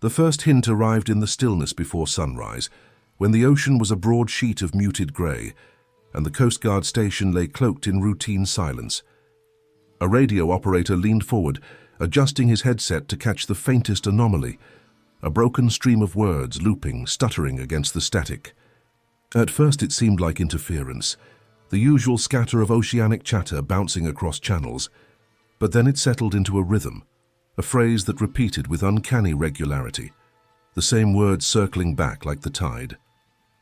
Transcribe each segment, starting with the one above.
The first hint arrived in the stillness before sunrise, when the ocean was a broad sheet of muted grey, and the Coast Guard station lay cloaked in routine silence. A radio operator leaned forward, adjusting his headset to catch the faintest anomaly, a broken stream of words looping, stuttering against the static. At first it seemed like interference, the usual scatter of oceanic chatter bouncing across channels, but then it settled into a rhythm, a phrase that repeated with uncanny regularity, the same words circling back like the tide.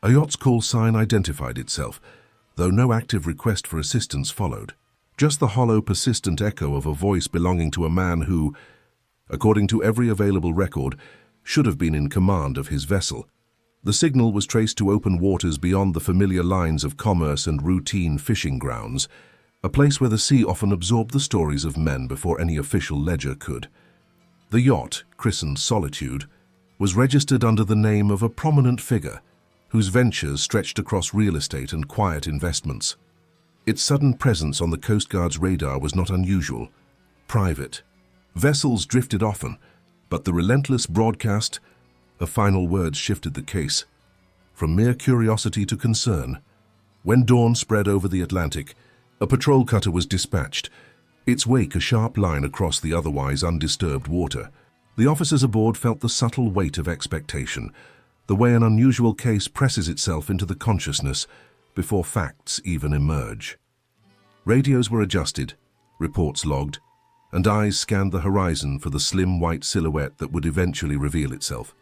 A yacht's call sign identified itself, though no active request for assistance followed. Just the hollow, persistent echo of a voice belonging to a man who, according to every available record, should have been in command of his vessel. The signal was traced to open waters beyond the familiar lines of commerce and routine fishing grounds, a place where the sea often absorbed the stories of men before any official ledger could. The yacht, christened Solitude, was registered under the name of a prominent figure, whose ventures stretched across real estate and quiet investments. Its sudden presence on the Coast Guard's radar was not unusual, private. Vessels drifted often, but the relentless broadcast of final words shifted the case, from mere curiosity to concern. When dawn spread over the Atlantic, a patrol cutter was dispatched, its wake a sharp line across the otherwise undisturbed water. The officers aboard felt the subtle weight of expectation, the way an unusual case presses itself into the consciousness before facts even emerge. Radios were adjusted, reports logged, and eyes scanned the horizon for the slim white silhouette that would eventually reveal itself.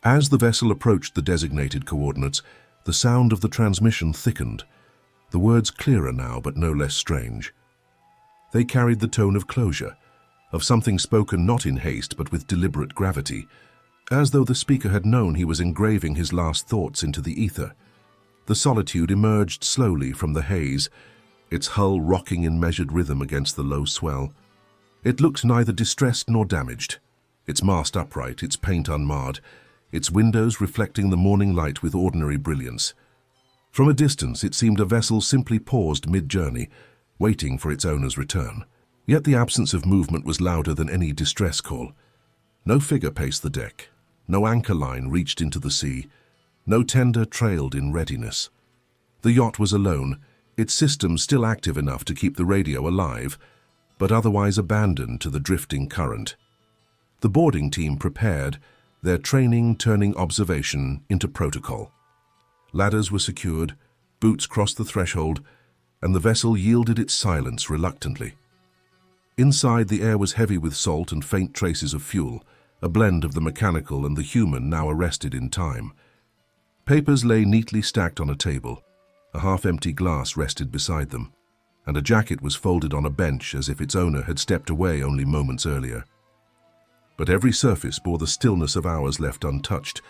As the vessel approached the designated coordinates, the sound of the transmission thickened, the words clearer now but no less strange. They carried the tone of closure, of something spoken not in haste but with deliberate gravity, as though the speaker had known he was engraving his last thoughts into the ether. The Solitude emerged slowly from the haze, its hull rocking in measured rhythm against the low swell. It looked neither distressed nor damaged, its mast upright, its paint unmarred, its windows reflecting the morning light with ordinary brilliance. From a distance it seemed a vessel simply paused mid-journey, waiting for its owner's return. Yet the absence of movement was louder than any distress call. No figure paced the deck, no anchor line reached into the sea, no tender trailed in readiness. The yacht was alone, its systems still active enough to keep the radio alive, but otherwise abandoned to the drifting current. The boarding team prepared, their training turning observation into protocol. Ladders were secured, boots crossed the threshold, and the vessel yielded its silence reluctantly. Inside, the air was heavy with salt and faint traces of fuel, a blend of the mechanical and the human now arrested in time. Papers lay neatly stacked on a table, a half-empty glass rested beside them, and a jacket was folded on a bench as if its owner had stepped away only moments earlier. But every surface bore the stillness of hours left untouched,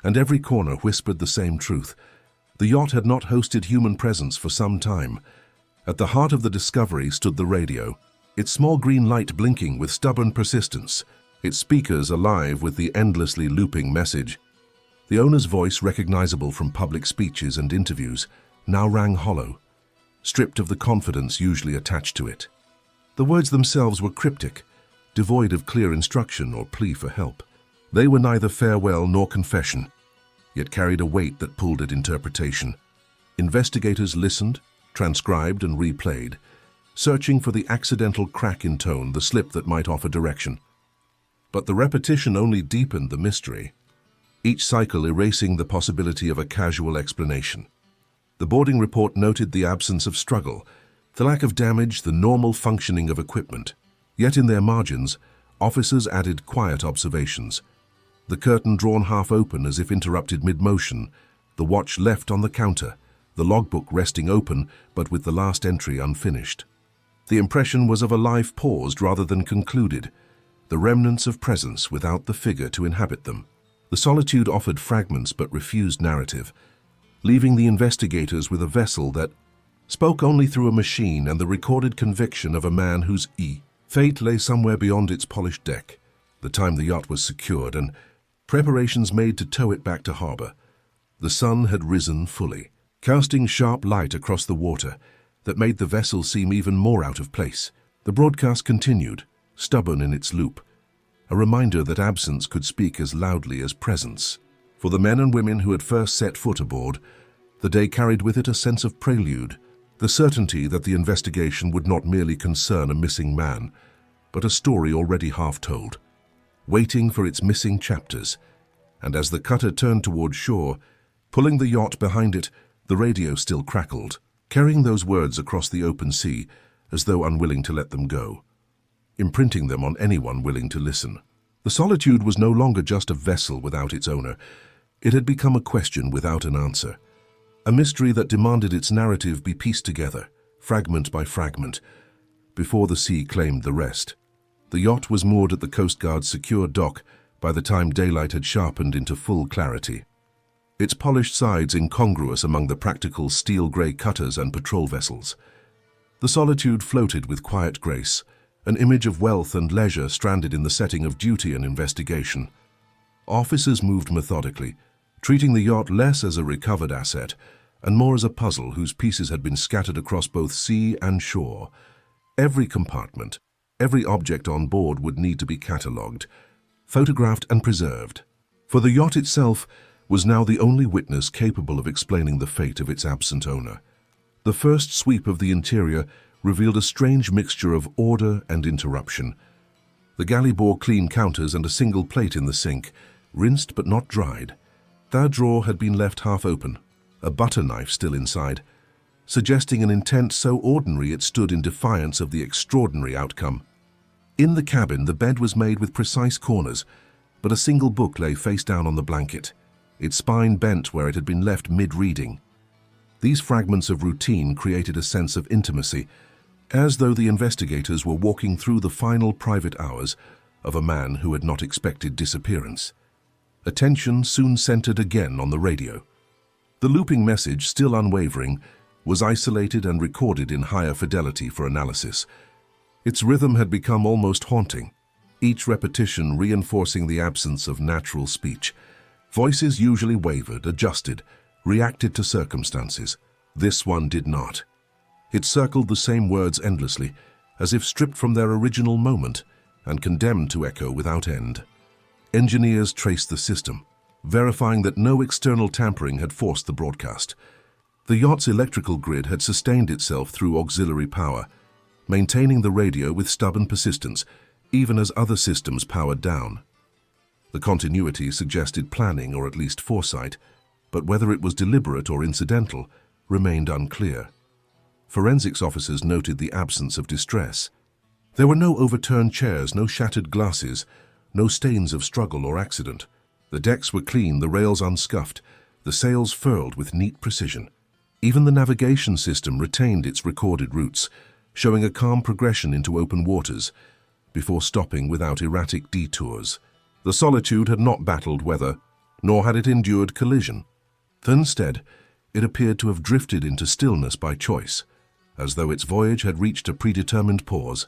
and every corner whispered the same truth. The yacht had not hosted human presence for some time. At the heart of the discovery stood the radio, its small green light blinking with stubborn persistence, its speakers alive with the endlessly looping message. The owner's voice, recognizable from public speeches and interviews, now rang hollow, stripped of the confidence usually attached to it. The words themselves were cryptic, devoid of clear instruction or plea for help. They were neither farewell nor confession, yet carried a weight that pulled at interpretation. Investigators listened, transcribed and replayed, searching for the accidental crack in tone, the slip that might offer direction. But the repetition only deepened the mystery, each cycle erasing the possibility of a casual explanation. The boarding report noted the absence of struggle, the lack of damage, the normal functioning of equipment. Yet in their margins, officers added quiet observations. The curtain drawn half open as if interrupted mid-motion, the watch left on the counter, the logbook resting open but with the last entry unfinished. The impression was of a life paused rather than concluded, the remnants of presence without the figure to inhabit them. The Solitude offered fragments but refused narrative, leaving the investigators with a vessel that spoke only through a machine and the recorded conviction of a man whose fate lay somewhere beyond its polished deck. The time the yacht was secured and preparations made to tow it back to harbor. The sun had risen fully, casting sharp light across the water that made the vessel seem even more out of place. The broadcast continued, stubborn in its loop, a reminder that absence could speak as loudly as presence. For the men and women who had first set foot aboard, the day carried with it a sense of prelude, the certainty that the investigation would not merely concern a missing man, but a story already half told, waiting for its missing chapters. And as the cutter turned toward shore, pulling the yacht behind it, the radio still crackled, carrying those words across the open sea as though unwilling to let them go, imprinting them on anyone willing to listen. The Solitude was no longer just a vessel without its owner. It had become a question without an answer, a mystery that demanded its narrative be pieced together, fragment by fragment, before the sea claimed the rest. The yacht was moored at the Coast Guard's secure dock by the time daylight had sharpened into full clarity, its polished sides incongruous among the practical steel-grey cutters and patrol vessels. The Solitude floated with quiet grace, an image of wealth and leisure stranded in the setting of duty and investigation. Officers moved methodically, treating the yacht less as a recovered asset and more as a puzzle whose pieces had been scattered across both sea and shore. Every compartment, every object on board would need to be catalogued, photographed and preserved, for the yacht itself was now the only witness capable of explaining the fate of its absent owner. The first sweep of the interior revealed a strange mixture of order and interruption. The galley bore clean counters and a single plate in the sink, rinsed but not dried. That drawer had been left half open, a butter knife still inside, suggesting an intent so ordinary it stood in defiance of the extraordinary outcome. In the cabin, the bed was made with precise corners, but a single book lay face down on the blanket, its spine bent where it had been left mid-reading. These fragments of routine created a sense of intimacy, as though the investigators were walking through the final private hours of a man who had not expected disappearance. Attention soon centered again on the radio. The looping message, still unwavering, was isolated and recorded in higher fidelity for analysis. Its rhythm had become almost haunting, each repetition reinforcing the absence of natural speech. Voices usually wavered, adjusted, reacted to circumstances. This one did not. It circled the same words endlessly, as if stripped from their original moment and condemned to echo without end. Engineers traced the system, verifying that no external tampering had forced the broadcast. The yacht's electrical grid had sustained itself through auxiliary power, maintaining the radio with stubborn persistence, even as other systems powered down. The continuity suggested planning or at least foresight, but whether it was deliberate or incidental remained unclear. Forensics officers noted the absence of distress. There were no overturned chairs, no shattered glasses, no stains of struggle or accident. The decks were clean, the rails unscuffed, the sails furled with neat precision. Even the navigation system retained its recorded routes, showing a calm progression into open waters, before stopping without erratic detours. The Solitude had not battled weather, nor had it endured collision. Instead, it appeared to have drifted into stillness by choice, as though its voyage had reached a predetermined pause,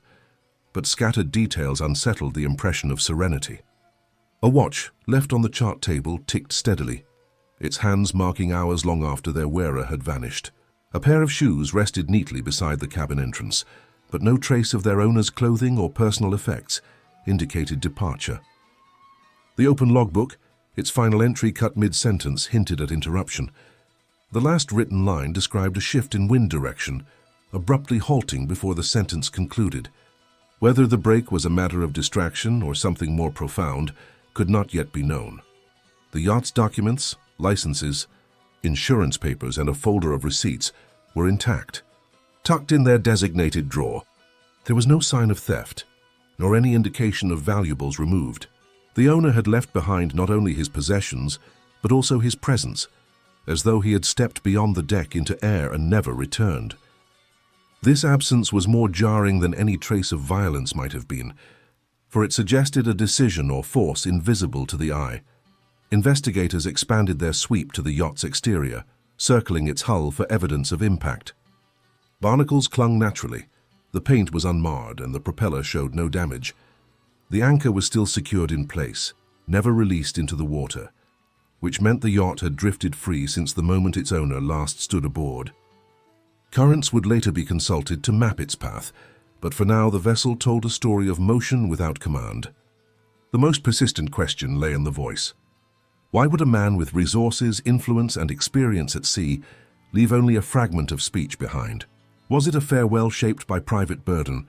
but scattered details unsettled the impression of serenity. A watch, left on the chart table, ticked steadily, its hands marking hours long after their wearer had vanished. A pair of shoes rested neatly beside the cabin entrance, but no trace of their owner's clothing or personal effects indicated departure. The open logbook, its final entry cut mid-sentence, hinted at interruption. The last written line described a shift in wind direction, abruptly halting before the sentence concluded. Whether the break was a matter of distraction or something more profound could not yet be known. The yacht's documents, licenses, insurance papers, and a folder of receipts were intact, tucked in their designated drawer. There was no sign of theft, nor any indication of valuables removed. The owner had left behind not only his possessions, but also his presence, as though he had stepped beyond the deck into air and never returned. This absence was more jarring than any trace of violence might have been, for it suggested a decision or force invisible to the eye. Investigators expanded their sweep to the yacht's exterior, circling its hull for evidence of impact. Barnacles clung naturally, the paint was unmarred, and the propeller showed no damage. The anchor was still secured in place, never released into the water, which meant the yacht had drifted free since the moment its owner last stood aboard. Currents would later be consulted to map its path, but for now the vessel told a story of motion without command. The most persistent question lay in the voice. Why would a man with resources, influence, and experience at sea leave only a fragment of speech behind? Was it a farewell shaped by private burden,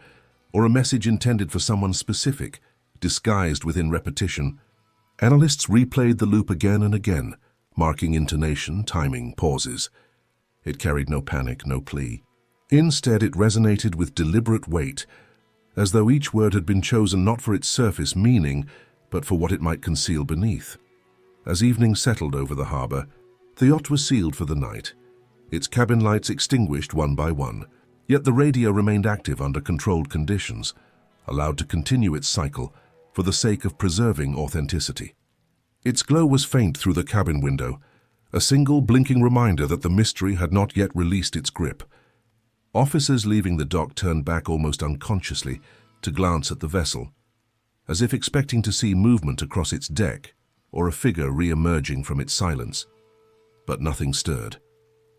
or a message intended for someone specific, disguised within repetition? Analysts replayed the loop again and again, marking intonation, timing, pauses. It carried no panic, no plea. Instead, it resonated with deliberate weight, as though each word had been chosen not for its surface meaning, but for what it might conceal beneath. As evening settled over the harbor, the yacht was sealed for the night, its cabin lights extinguished one by one. Yet the radio remained active under controlled conditions, allowed to continue its cycle for the sake of preserving authenticity. Its glow was faint through the cabin window, a single blinking reminder that the mystery had not yet released its grip. Officers leaving the dock turned back almost unconsciously to glance at the vessel, as if expecting to see movement across its deck or a figure re-emerging from its silence. But nothing stirred.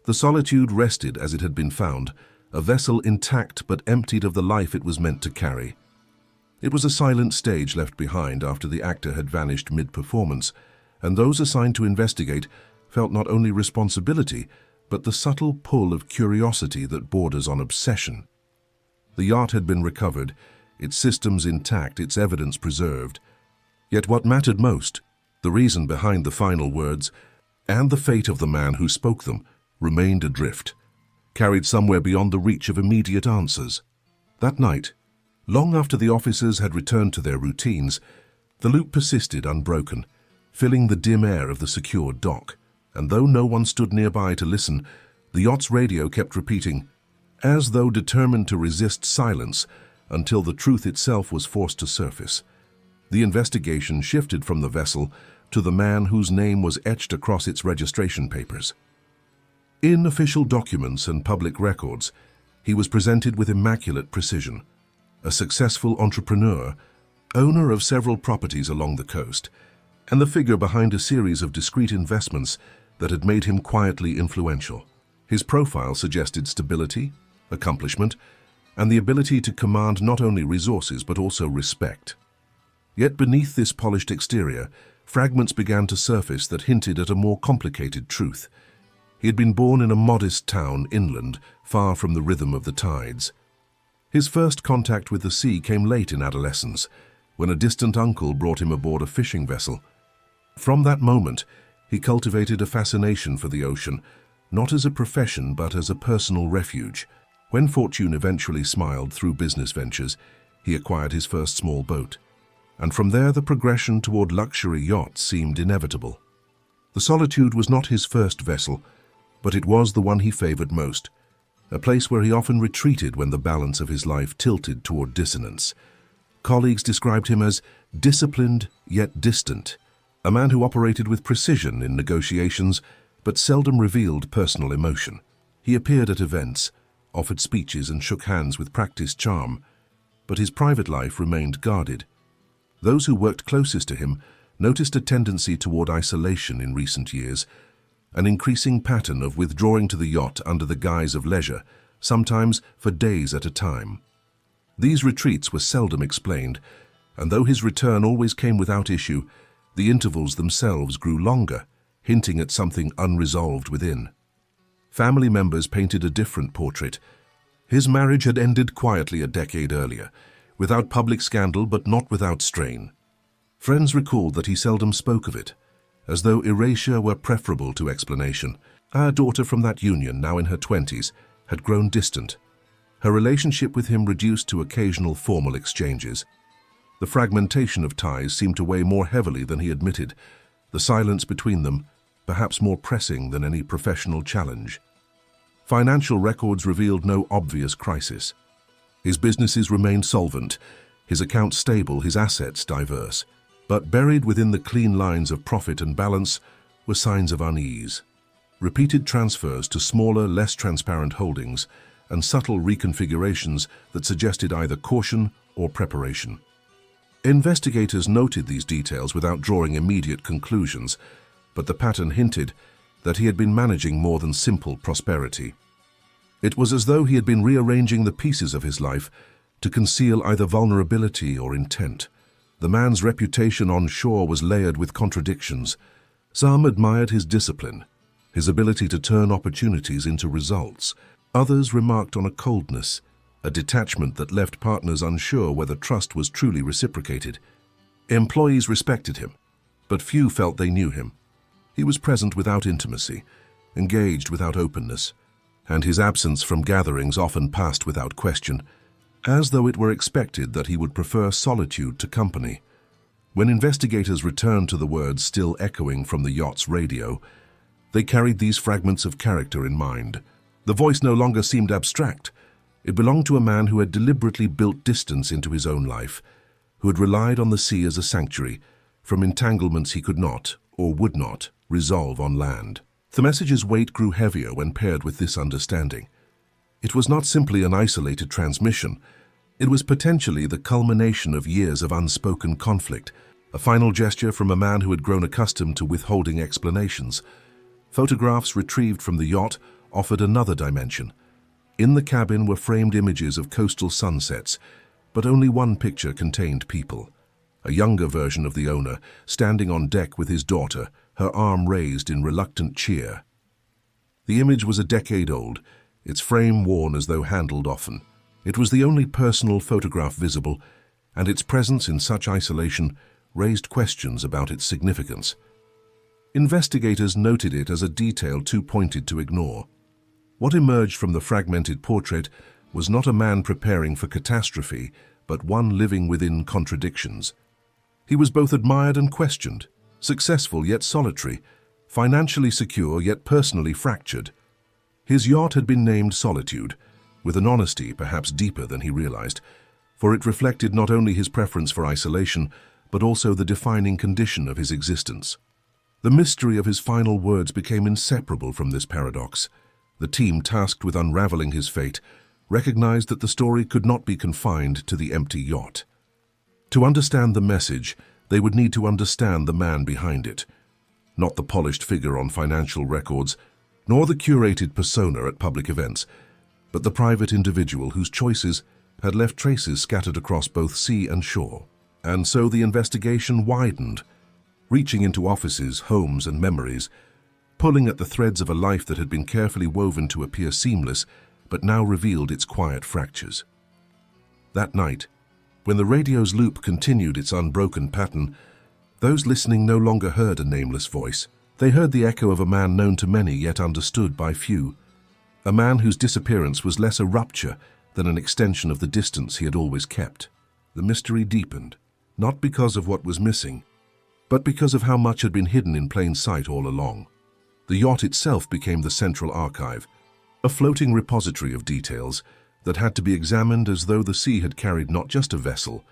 The solitude rested as it had been found, a vessel intact but emptied of the life it was meant to carry. It was a silent stage left behind after the actor had vanished mid-performance, and those assigned to investigate felt not only responsibility, but the subtle pull of curiosity that borders on obsession. The yacht had been recovered, its systems intact, its evidence preserved. Yet what mattered most, the reason behind the final words, and the fate of the man who spoke them, remained adrift, carried somewhere beyond the reach of immediate answers. That night, long after the officers had returned to their routines, the loop persisted unbroken, filling the dim air of the secured dock. And though no one stood nearby to listen, the yacht's radio kept repeating, as though determined to resist silence until the truth itself was forced to surface. The investigation shifted from the vessel to the man whose name was etched across its registration papers. In official documents and public records, he was presented with immaculate precision. A successful entrepreneur, owner of several properties along the coast, and the figure behind a series of discreet investments that had made him quietly influential. His profile suggested stability, accomplishment, and the ability to command not only resources but also respect. Yet beneath this polished exterior, fragments began to surface that hinted at a more complicated truth. He had been born in a modest town inland, far from the rhythm of the tides. His first contact with the sea came late in adolescence, when a distant uncle brought him aboard a fishing vessel. From that moment, he cultivated a fascination for the ocean, not as a profession but as a personal refuge. When fortune eventually smiled through business ventures, he acquired his first small boat, and from there the progression toward luxury yachts seemed inevitable. The Solitude was not his first vessel, but it was the one he favored most, a place where he often retreated when the balance of his life tilted toward dissonance. Colleagues described him as disciplined yet distant, a man who operated with precision in negotiations but seldom revealed personal emotion. He appeared at events, offered speeches and shook hands with practiced charm, but his private life remained guarded. Those who worked closest to him noticed a tendency toward isolation in recent years, an increasing pattern of withdrawing to the yacht under the guise of leisure, sometimes for days at a time. These retreats were seldom explained, and though his return always came without issue, the intervals themselves grew longer, hinting at something unresolved within. Family members painted a different portrait. His marriage had ended quietly a decade earlier, without public scandal but not without strain. Friends recalled that he seldom spoke of it, as though erasure were preferable to explanation. Our daughter from that union, now in her 20s, had grown distant. Her relationship with him reduced to occasional formal exchanges. The fragmentation of ties seemed to weigh more heavily than he admitted, the silence between them perhaps more pressing than any professional challenge. Financial records revealed no obvious crisis. His businesses remained solvent, his accounts stable, his assets diverse. But buried within the clean lines of profit and balance were signs of unease. Repeated transfers to smaller, less transparent holdings and subtle reconfigurations that suggested either caution or preparation. Investigators noted these details without drawing immediate conclusions, but the pattern hinted that he had been managing more than simple prosperity. It was as though he had been rearranging the pieces of his life to conceal either vulnerability or intent. The man's reputation on shore was layered with contradictions. Some admired his discipline, his ability to turn opportunities into results. Others remarked on a coldness, a detachment that left partners unsure whether trust was truly reciprocated. Employees respected him, but few felt they knew him. He was present without intimacy, engaged without openness, and his absence from gatherings often passed without question, as though it were expected that he would prefer solitude to company. When investigators returned to the words still echoing from the yacht's radio, they carried these fragments of character in mind. The voice no longer seemed abstract. It belonged to a man who had deliberately built distance into his own life, who had relied on the sea as a sanctuary from entanglements he could not, or would not, resolve on land. The message's weight grew heavier when paired with this understanding. It was not simply an isolated transmission. It was potentially the culmination of years of unspoken conflict, a final gesture from a man who had grown accustomed to withholding explanations. Photographs retrieved from the yacht offered another dimension. In the cabin were framed images of coastal sunsets, but only one picture contained people. A younger version of the owner, standing on deck with his daughter, her arm raised in reluctant cheer. The image was a decade old, its frame worn as though handled often. It was the only personal photograph visible, and its presence in such isolation raised questions about its significance. Investigators noted it as a detail too pointed to ignore. What emerged from the fragmented portrait was not a man preparing for catastrophe, but one living within contradictions. He was both admired and questioned, successful yet solitary, financially secure yet personally fractured. His yacht had been named Solitude, with an honesty perhaps deeper than he realized, for it reflected not only his preference for isolation, but also the defining condition of his existence. The mystery of his final words became inseparable from this paradox. The team tasked with unraveling his fate recognized that the story could not be confined to the empty yacht. To understand the message, they would need to understand the man behind it, not the polished figure on financial records, nor the curated persona at public events, but the private individual whose choices had left traces scattered across both sea and shore. And so the investigation widened, reaching into offices, homes, and memories, pulling at the threads of a life that had been carefully woven to appear seamless, but now revealed its quiet fractures. That night, when the radio's loop continued its unbroken pattern, those listening no longer heard a nameless voice. They heard the echo of a man known to many yet understood by few, a man whose disappearance was less a rupture than an extension of the distance he had always kept. The mystery deepened, not because of what was missing, but because of how much had been hidden in plain sight all along. The yacht itself became the central archive, a floating repository of details that had to be examined as though the sea had carried not just a vessel,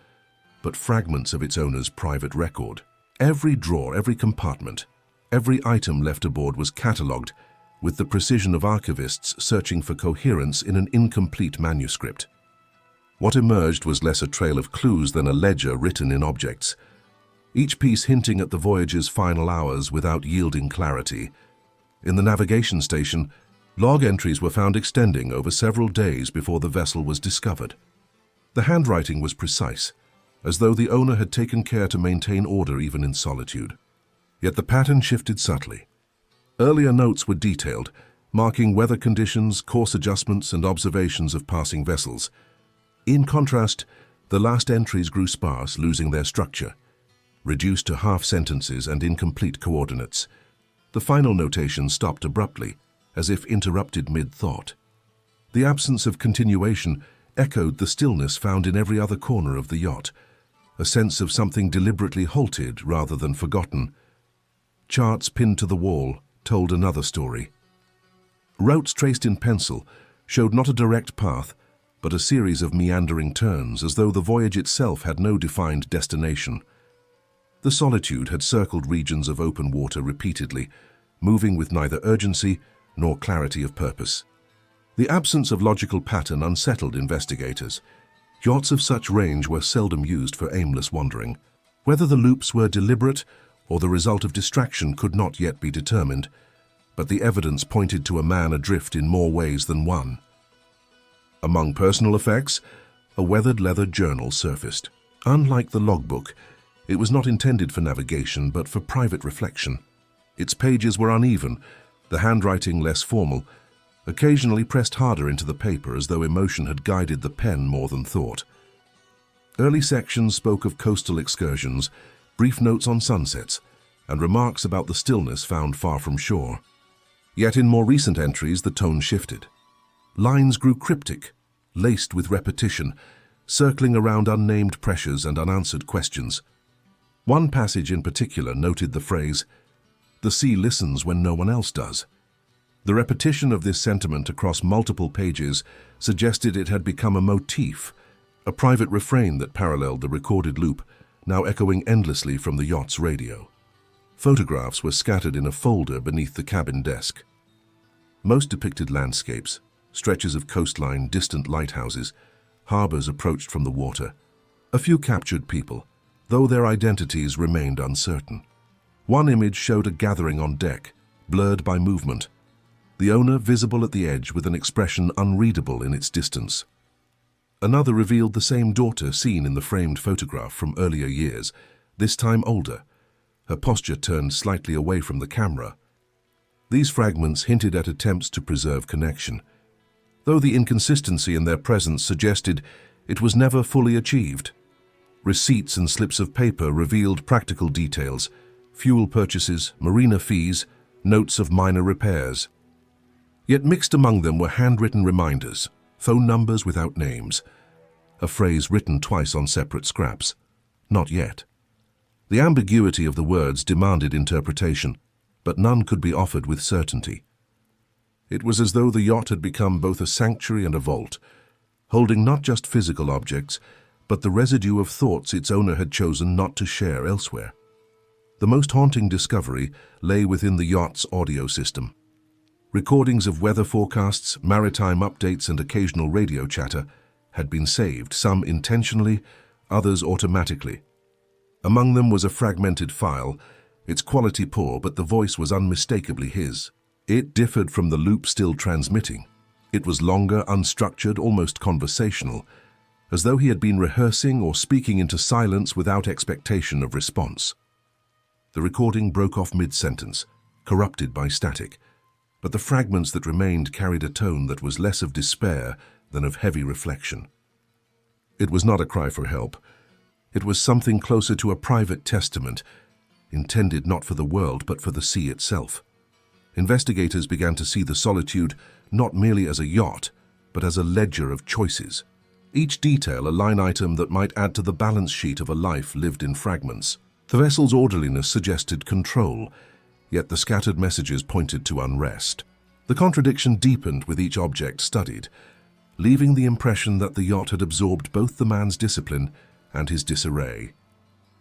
but fragments of its owner's private record. Every drawer, every compartment, every item left aboard was catalogued with the precision of archivists searching for coherence in an incomplete manuscript. What emerged was less a trail of clues than a ledger written in objects, each piece hinting at the voyage's final hours without yielding clarity. In the navigation station, log entries were found extending over several days before the vessel was discovered. The handwriting was precise, as though the owner had taken care to maintain order even in solitude. Yet the pattern shifted subtly. Earlier notes were detailed, marking weather conditions, course adjustments, and observations of passing vessels. In contrast, the last entries grew sparse, losing their structure, reduced to half sentences and incomplete coordinates. The final notation stopped abruptly, as if interrupted mid-thought. The absence of continuation echoed the stillness found in every other corner of the yacht, a sense of something deliberately halted rather than forgotten. Charts pinned to the wall told another story. Routes traced in pencil showed not a direct path, but a series of meandering turns, as though the voyage itself had no defined destination. The Solitude had circled regions of open water repeatedly, moving with neither urgency nor clarity of purpose. The absence of logical pattern unsettled investigators. Yachts of such range were seldom used for aimless wandering. Whether the loops were deliberate or the result of distraction could not yet be determined, but the evidence pointed to a man adrift in more ways than one. Among personal effects, a weathered leather journal surfaced. Unlike the logbook, it was not intended for navigation but for private reflection. Its pages were uneven, the handwriting less formal, occasionally pressed harder into the paper as though emotion had guided the pen more than thought. Early sections spoke of coastal excursions, brief notes on sunsets, and remarks about the stillness found far from shore. Yet in more recent entries, the tone shifted. Lines grew cryptic, laced with repetition, circling around unnamed pressures and unanswered questions. One passage in particular noted the phrase, "The sea listens when no one else does." The repetition of this sentiment across multiple pages suggested it had become a motif, a private refrain that paralleled the recorded loop, now echoing endlessly from the yacht's radio. Photographs were scattered in a folder beneath the cabin desk. Most depicted landscapes, stretches of coastline, distant lighthouses, harbors approached from the water. A few captured people, though their identities remained uncertain. One image showed a gathering on deck, blurred by movement, the owner visible at the edge with an expression unreadable in its distance. Another revealed the same daughter seen in the framed photograph from earlier years, this time older, her posture turned slightly away from the camera. These fragments hinted at attempts to preserve connection, though the inconsistency in their presence suggested it was never fully achieved. Receipts and slips of paper revealed practical details, fuel purchases, marina fees, notes of minor repairs. Yet mixed among them were handwritten reminders, phone numbers without names, a phrase written twice on separate scraps. Not yet. The ambiguity of the words demanded interpretation, but none could be offered with certainty. It was as though the yacht had become both a sanctuary and a vault, holding not just physical objects, but the residue of thoughts its owner had chosen not to share elsewhere. The most haunting discovery lay within the yacht's audio system. Recordings of weather forecasts, maritime updates, and occasional radio chatter had been saved, some intentionally, others automatically. Among them was a fragmented file, its quality poor, but the voice was unmistakably his. It differed from the loop still transmitting. It was longer, unstructured, almost conversational, as though he had been rehearsing or speaking into silence without expectation of response. The recording broke off mid-sentence, corrupted by static, but the fragments that remained carried a tone that was less of despair than of heavy reflection. It was not a cry for help. It was something closer to a private testament, intended not for the world but for the sea itself. Investigators began to see the solitude not merely as a yacht, but as a ledger of choices. Each detail a line item that might add to the balance sheet of a life lived in fragments. The vessel's orderliness suggested control, yet the scattered messages pointed to unrest. The contradiction deepened with each object studied, leaving the impression that the yacht had absorbed both the man's discipline and his disarray.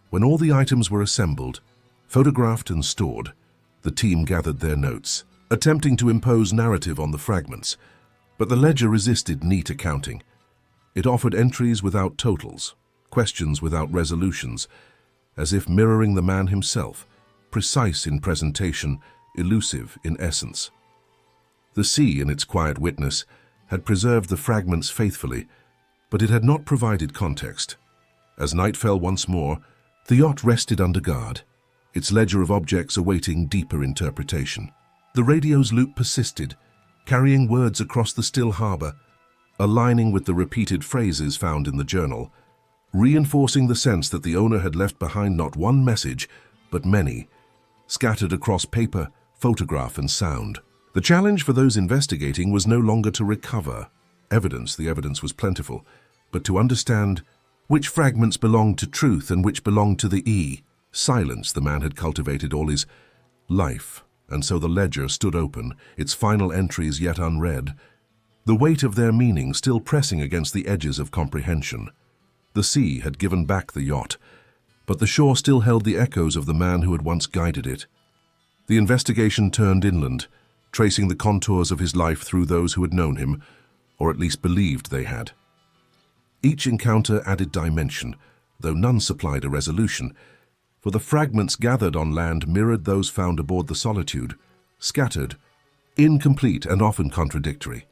When all the items were assembled, photographed and stored, the team gathered their notes, attempting to impose narrative on the fragments, but the ledger resisted neat accounting. It offered entries without totals, questions without resolutions, as if mirroring the man himself, precise in presentation, elusive in essence. The sea, in its quiet witness, had preserved the fragments faithfully, but it had not provided context. As night fell once more, the yacht rested under guard, its ledger of objects awaiting deeper interpretation. The radio's loop persisted, carrying words across the still harbor, aligning with the repeated phrases found in the journal, reinforcing the sense that the owner had left behind not one message, but many, scattered across paper, photograph, and sound. The challenge for those investigating was no longer to recover evidence, the evidence was plentiful, but to understand which fragments belonged to truth and which belonged to the silence the man had cultivated all his life. And so the ledger stood open, its final entries yet unread, the weight of their meaning still pressing against the edges of comprehension. The sea had given back the yacht, but the shore still held the echoes of the man who had once guided it. The investigation turned inland, tracing the contours of his life through those who had known him, or at least believed they had. Each encounter added dimension, though none supplied a resolution, for the fragments gathered on land mirrored those found aboard the Solitude, scattered, incomplete and often contradictory.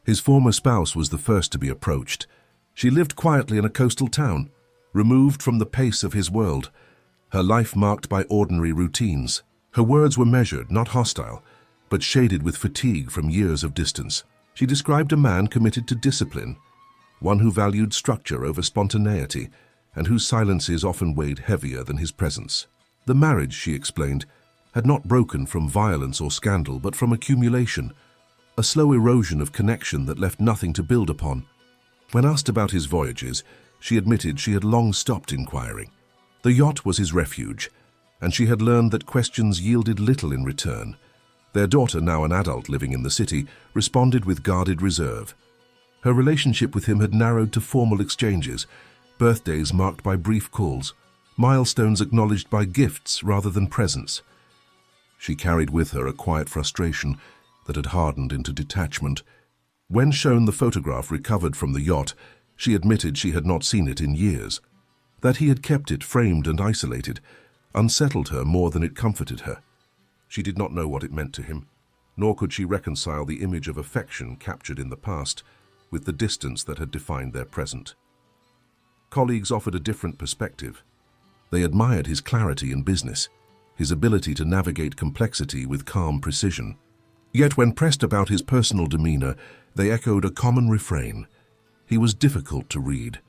His former spouse was the first to be approached. She lived quietly in a coastal town, removed from the pace of his world, her life marked by ordinary routines. Her words were measured, not hostile, but shaded with fatigue from years of distance. She described a man committed to discipline, one who valued structure over spontaneity, and whose silences often weighed heavier than his presence. The marriage, she explained, had not broken from violence or scandal, but from accumulation, a slow erosion of connection that left nothing to build upon. When asked about his voyages, she admitted she had long stopped inquiring. The yacht was his refuge, and she had learned that questions yielded little in return. Their daughter, now an adult living in the city, responded with guarded reserve. Her relationship with him had narrowed to formal exchanges, birthdays marked by brief calls, milestones acknowledged by gifts rather than presents. She carried with her a quiet frustration that had hardened into detachment. When shown the photograph recovered from the yacht, she admitted she had not seen it in years. That he had kept it framed and isolated unsettled her more than it comforted her. She did not know what it meant to him, nor could she reconcile the image of affection captured in the past with the distance that had defined their present. Colleagues offered a different perspective. They admired his clarity in business, his ability to navigate complexity with calm precision. Yet when pressed about his personal demeanor, they echoed a common refrain. He was difficult to read.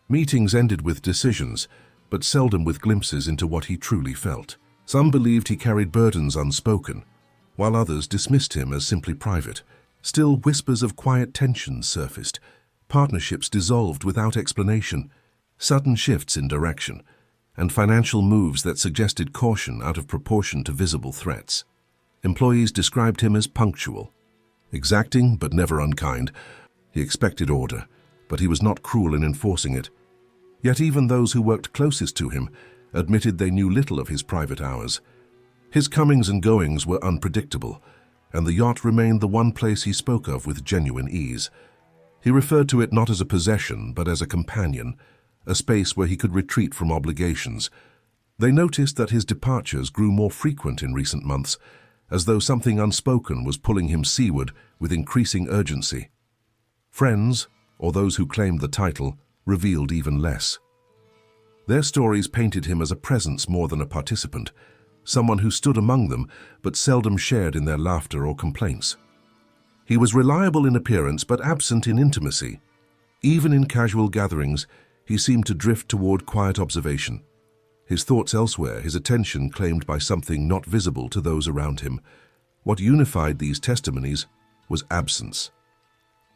Meetings ended with decisions, but seldom with glimpses into what he truly felt. Some believed he carried burdens unspoken, while others dismissed him as simply private. Still, whispers of quiet tension surfaced. Partnerships dissolved without explanation, sudden shifts in direction, and financial moves that suggested caution out of proportion to visible threats. Employees described him as punctual, exacting but never unkind. He expected order, but he was not cruel in enforcing it. Yet even those who worked closest to him admitted they knew little of his private hours. His comings and goings were unpredictable, and the yacht remained the one place he spoke of with genuine ease. He referred to it not as a possession, but as a companion, a space where he could retreat from obligations. They noticed that his departures grew more frequent in recent months, as though something unspoken was pulling him seaward with increasing urgency. Friends, or those who claimed the title, revealed even less. Their stories painted him as a presence more than a participant, someone who stood among them but seldom shared in their laughter or complaints. He was reliable in appearance but absent in intimacy. Even in casual gatherings, he seemed to drift toward quiet observation. His thoughts elsewhere, his attention claimed by something not visible to those around him. What unified these testimonies was absence.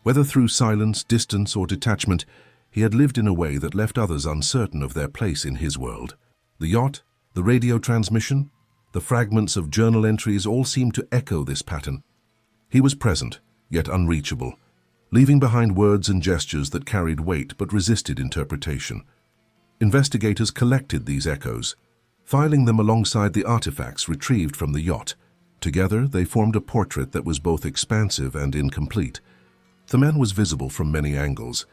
Whether through silence, distance, or detachment, he had lived in a way that left others uncertain of their place in his world. The yacht, the radio transmission, the fragments of journal entries all seemed to echo this pattern. He was present, yet unreachable, leaving behind words and gestures that carried weight but resisted interpretation. Investigators collected these echoes, filing them alongside the artifacts retrieved from the yacht. Together, they formed a portrait that was both expansive and incomplete. The man was visible from many angles,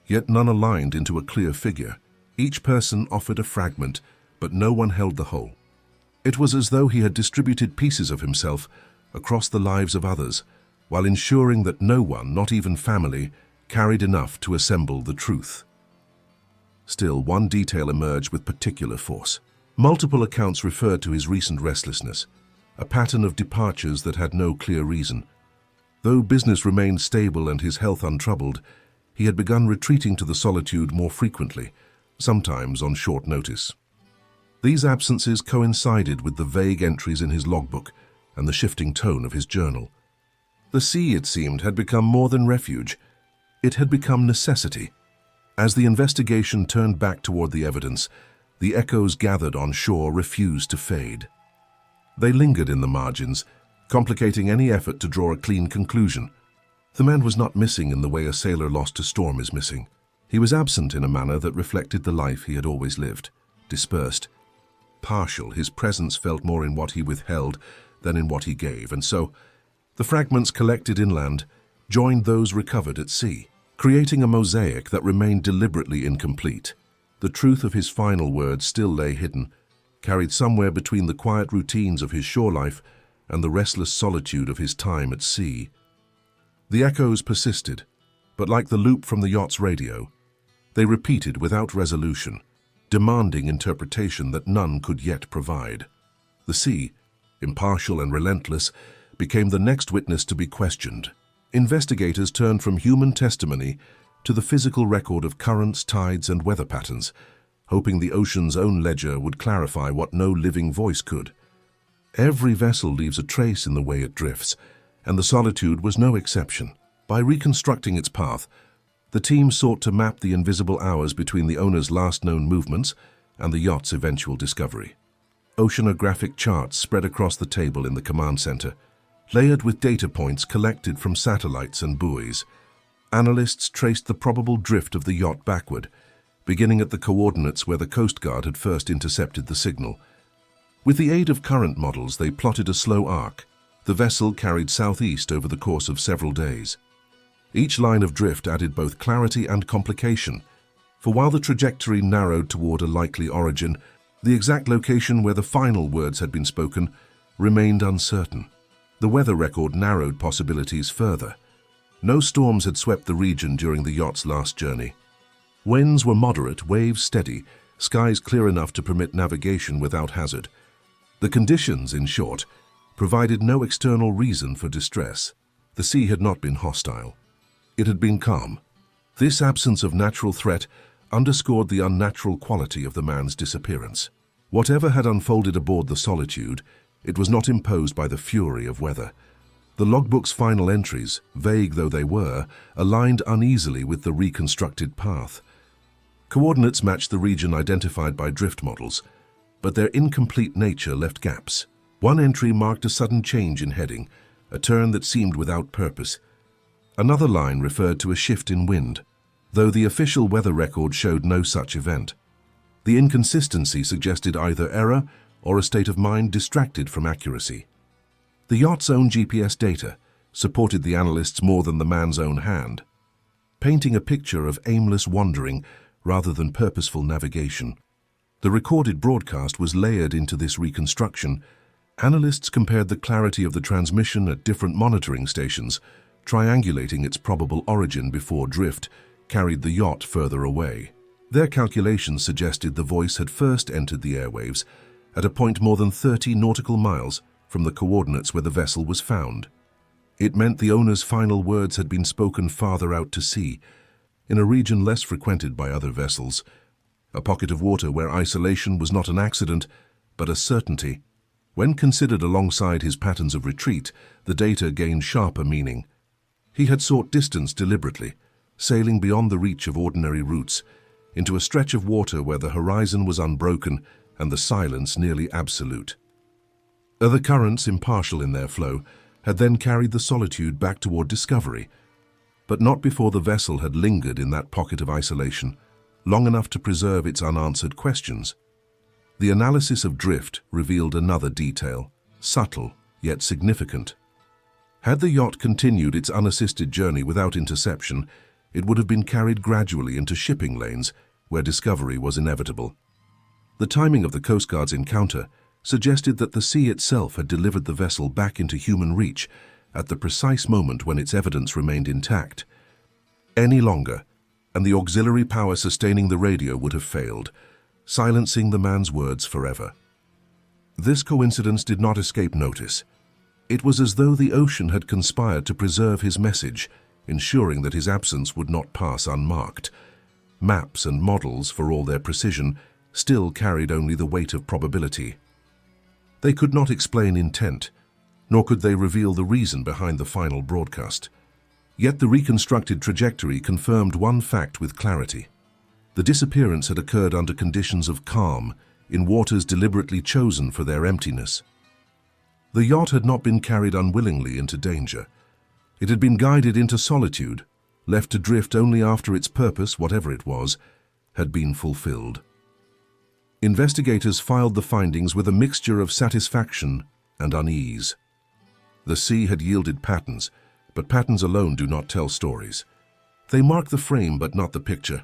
yet none aligned into a clear figure. Each person offered a fragment, but no one held the whole. It was as though he had distributed pieces of himself across the lives of others, while ensuring that no one, not even family, carried enough to assemble the truth. Still, one detail emerged with particular force. Multiple accounts referred to his recent restlessness, a pattern of departures that had no clear reason. Though business remained stable and his health untroubled, he had begun retreating to the solitude more frequently, sometimes on short notice. These absences coincided with the vague entries in his logbook and the shifting tone of his journal. The sea, it seemed, had become more than refuge. It had become necessity. As the investigation turned back toward the evidence, the echoes gathered on shore refused to fade. They lingered in the margins, complicating any effort to draw a clean conclusion. The man was not missing in the way a sailor lost to storm is missing. He was absent in a manner that reflected the life he had always lived, dispersed. Partial, his presence felt more in what he withheld than in what he gave, and so the fragments collected inland joined those recovered at sea, creating a mosaic that remained deliberately incomplete. The truth of his final words still lay hidden, carried somewhere between the quiet routines of his shore life and the restless solitude of his time at sea. The echoes persisted, but like the loop from the yacht's radio, they repeated without resolution, demanding interpretation that none could yet provide. The sea, impartial and relentless, became the next witness to be questioned. Investigators turned from human testimony to the physical record of currents, tides, and weather patterns, hoping the ocean's own ledger would clarify what no living voice could. Every vessel leaves a trace in the way it drifts, and the Solitude was no exception. By reconstructing its path, the team sought to map the invisible hours between the owner's last known movements and the yacht's eventual discovery. Oceanographic charts spread across the table in the command center, layered with data points collected from satellites and buoys. Analysts traced the probable drift of the yacht backward, beginning at the coordinates where the Coast Guard had first intercepted the signal. With the aid of current models, they plotted a slow arc. The vessel carried southeast over the course of several days. Each line of drift added both clarity and complication, for while the trajectory narrowed toward a likely origin, the exact location where the final words had been spoken remained uncertain. The weather record narrowed possibilities further. No storms had swept the region during the yacht's last journey. Winds were moderate, waves steady, skies clear enough to permit navigation without hazard. The conditions, in short, provided no external reason for distress. The sea had not been hostile. It had been calm. This absence of natural threat underscored the unnatural quality of the man's disappearance. Whatever had unfolded aboard the Solitude, it was not imposed by the fury of weather. The logbook's final entries, vague though they were, aligned uneasily with the reconstructed path. Coordinates matched the region identified by drift models, but their incomplete nature left gaps. One entry marked a sudden change in heading, a turn that seemed without purpose. Another line referred to a shift in wind, though the official weather record showed no such event. The inconsistency suggested either error or a state of mind distracted from accuracy. The yacht's own GPS data supported the analysts more than the man's own hand, painting a picture of aimless wandering rather than purposeful navigation. The recorded broadcast was layered into this reconstruction. Analysts compared the clarity of the transmission at different monitoring stations, triangulating its probable origin before drift carried the yacht further away. Their calculations suggested the voice had first entered the airwaves at a point more than 30 nautical miles from the coordinates where the vessel was found. It meant the owner's final words had been spoken farther out to sea, in a region less frequented by other vessels, a pocket of water where isolation was not an accident, but a certainty. When considered alongside his patterns of retreat, the data gained sharper meaning. He had sought distance deliberately, sailing beyond the reach of ordinary routes, into a stretch of water where the horizon was unbroken and the silence nearly absolute. Other currents, impartial in their flow, had then carried the Solitude back toward discovery, but not before the vessel had lingered in that pocket of isolation, long enough to preserve its unanswered questions. The analysis of drift revealed another detail, subtle yet significant. Had the yacht continued its unassisted journey without interception, it would have been carried gradually into shipping lanes where discovery was inevitable. The timing of the Coast Guard's encounter suggested that the sea itself had delivered the vessel back into human reach at the precise moment when its evidence remained intact. Any longer, and the auxiliary power sustaining the radio would have failed, silencing the man's words forever. This coincidence did not escape notice. It was as though the ocean had conspired to preserve his message, ensuring that his absence would not pass unmarked. Maps and models, for all their precision, still carried only the weight of probability. They could not explain intent, nor could they reveal the reason behind the final broadcast. Yet the reconstructed trajectory confirmed one fact with clarity. The disappearance had occurred under conditions of calm, in waters deliberately chosen for their emptiness. The yacht had not been carried unwillingly into danger. It had been guided into solitude, left to drift only after its purpose, whatever it was, had been fulfilled. Investigators filed the findings with a mixture of satisfaction and unease. The sea had yielded patterns, but patterns alone do not tell stories. They mark the frame but not the picture,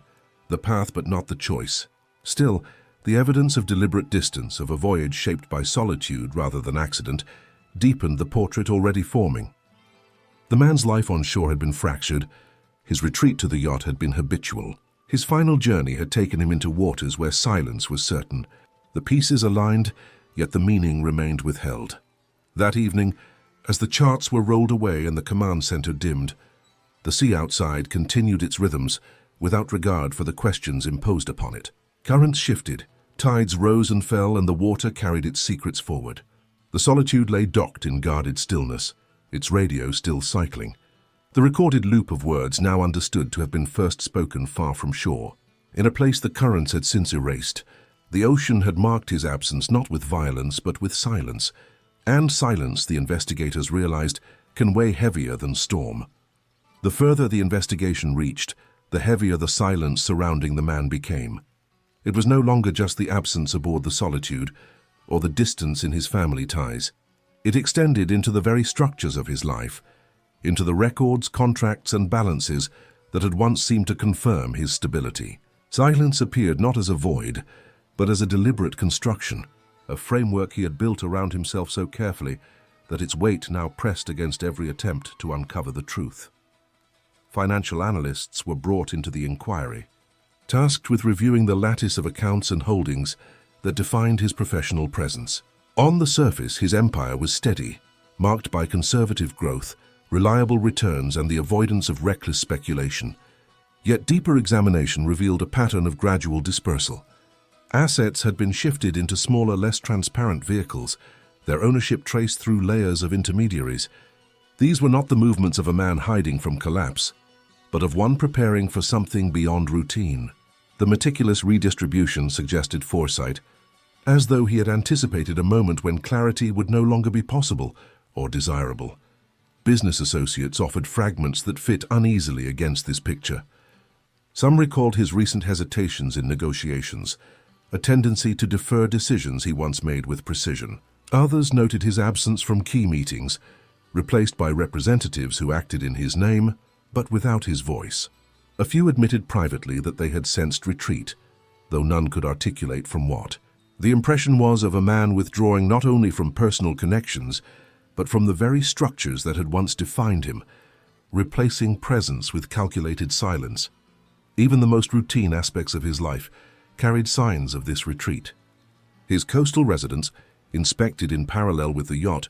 the path but not the choice. Still, the evidence of deliberate distance, of a voyage shaped by solitude rather than accident, deepened the portrait already forming. The man's life on shore had been fractured. His retreat to the yacht had been habitual. His final journey had taken him into waters where silence was certain. The pieces aligned, yet the meaning remained withheld. That evening, as the charts were rolled away and the command center dimmed, the sea outside continued its rhythms without regard for the questions imposed upon it. Currents shifted, tides rose and fell, and the water carried its secrets forward. The Solitude lay docked in guarded stillness, its radio still cycling. The recorded loop of words now understood to have been first spoken far from shore. In a place the currents had since erased, the ocean had marked his absence not with violence but with silence. And silence, the investigators realized, can weigh heavier than storm. The further the investigation reached, the heavier the silence surrounding the man became. It was no longer just the absence aboard the Solitude, or the distance in his family ties. It extended into the very structures of his life, into the records, contracts, and balances that had once seemed to confirm his stability. Silence appeared not as a void, but as a deliberate construction, a framework he had built around himself so carefully that its weight now pressed against every attempt to uncover the truth. Financial analysts were brought into the inquiry, tasked with reviewing the lattice of accounts and holdings that defined his professional presence. On the surface, his empire was steady, marked by conservative growth, reliable returns, and the avoidance of reckless speculation. Yet deeper examination revealed a pattern of gradual dispersal. Assets had been shifted into smaller, less transparent vehicles, their ownership traced through layers of intermediaries. These were not the movements of a man hiding from collapse, but of one preparing for something beyond routine. The meticulous redistribution suggested foresight, as though he had anticipated a moment when clarity would no longer be possible or desirable. Business associates offered fragments that fit uneasily against this picture. Some recalled his recent hesitations in negotiations, a tendency to defer decisions he once made with precision. Others noted his absence from key meetings, replaced by representatives who acted in his name, but without his voice. A few admitted privately that they had sensed retreat, though none could articulate from what. The impression was of a man withdrawing not only from personal connections, but from the very structures that had once defined him, replacing presence with calculated silence. Even the most routine aspects of his life carried signs of this retreat. His coastal residence, inspected in parallel with the yacht,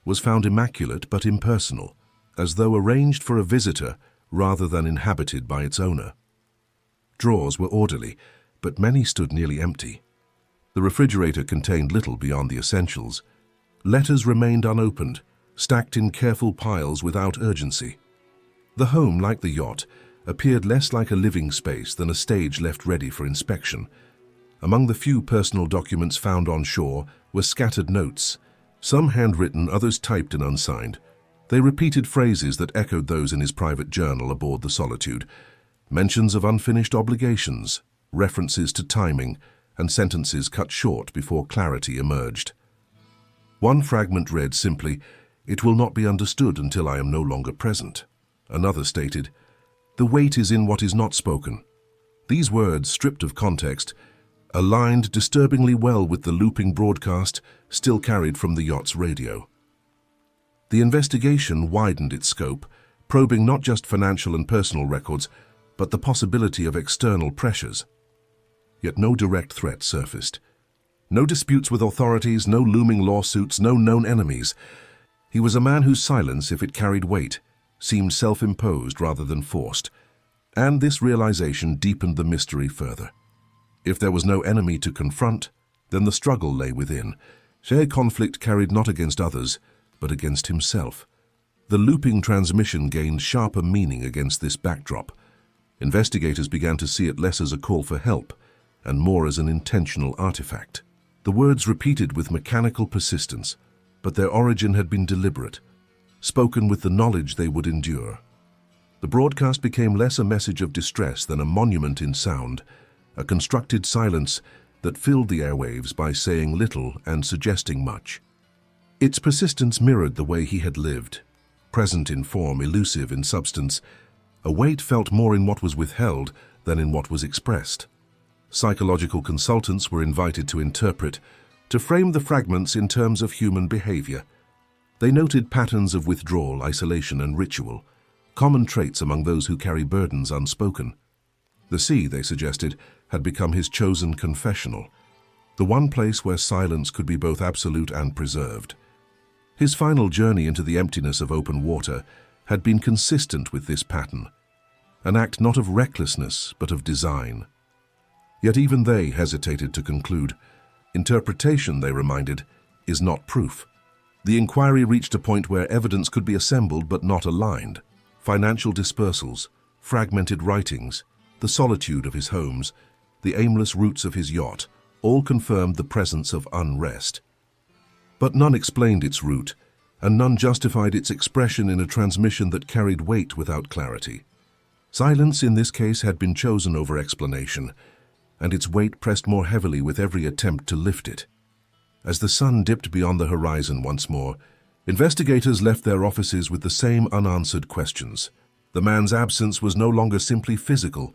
was found immaculate but impersonal, as though arranged for a visitor rather than inhabited by its owner. Drawers were orderly, but many stood nearly empty. The refrigerator contained little beyond the essentials. Letters remained unopened, stacked in careful piles without urgency. The home, like the yacht, appeared less like a living space than a stage left ready for inspection. Among the few personal documents found on shore were scattered notes, some handwritten, others typed and unsigned. They repeated phrases that echoed those in his private journal aboard the Solitude, mentions of unfinished obligations, references to timing, and sentences cut short before clarity emerged. One fragment read simply, "It will not be understood until I am no longer present." Another stated, "The weight is in what is not spoken." These words, stripped of context, aligned disturbingly well with the looping broadcast still carried from the yacht's radio. The investigation widened its scope, probing not just financial and personal records, but the possibility of external pressures. Yet no direct threat surfaced. No disputes with authorities, no looming lawsuits, no known enemies. He was a man whose silence, if it carried weight, seemed self-imposed rather than forced, and this realization deepened the mystery further. If there was no enemy to confront, then the struggle lay within. Shared conflict carried not against others, but against himself. The looping transmission gained sharper meaning against this backdrop. Investigators began to see it less as a call for help and more as an intentional artifact. The words repeated with mechanical persistence, but their origin had been deliberate, spoken with the knowledge they would endure. The broadcast became less a message of distress than a monument in sound, a constructed silence that filled the airwaves by saying little and suggesting much. Its persistence mirrored the way he had lived, present in form, elusive in substance. A weight felt more in what was withheld than in what was expressed. Psychological consultants were invited to interpret, to frame the fragments in terms of human behavior. They noted patterns of withdrawal, isolation, and ritual, common traits among those who carry burdens unspoken. The sea, they suggested, had become his chosen confessional, the one place where silence could be both absolute and preserved. His final journey into the emptiness of open water had been consistent with this pattern, an act not of recklessness but of design. Yet even they hesitated to conclude. Interpretation, they reminded, is not proof. The inquiry reached a point where evidence could be assembled but not aligned. Financial dispersals, fragmented writings, the solitude of his homes, the aimless routes of his yacht, all confirmed the presence of unrest. But none explained its root, and none justified its expression in a transmission that carried weight without clarity. Silence in this case had been chosen over explanation, and its weight pressed more heavily with every attempt to lift it. As the sun dipped beyond the horizon once more, investigators left their offices with the same unanswered questions. The man's absence was no longer simply physical,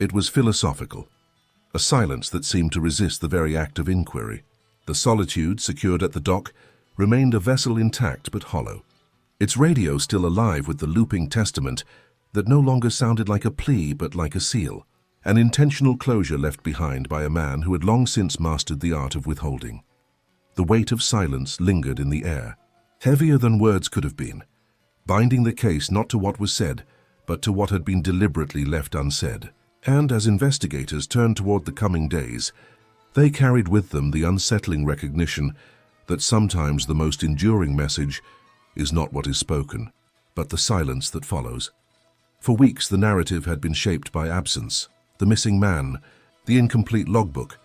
it was philosophical, a silence that seemed to resist the very act of inquiry. The solitude, secured at the dock, remained a vessel intact but hollow, its radio still alive with the looping testament that no longer sounded like a plea but like a seal, an intentional closure left behind by a man who had long since mastered the art of withholding. The weight of silence lingered in the air, heavier than words could have been, binding the case not to what was said, but to what had been deliberately left unsaid. And as investigators turned toward the coming days, they carried with them the unsettling recognition that sometimes the most enduring message is not what is spoken, but the silence that follows. For weeks the narrative had been shaped by absence, the missing man, the incomplete logbook,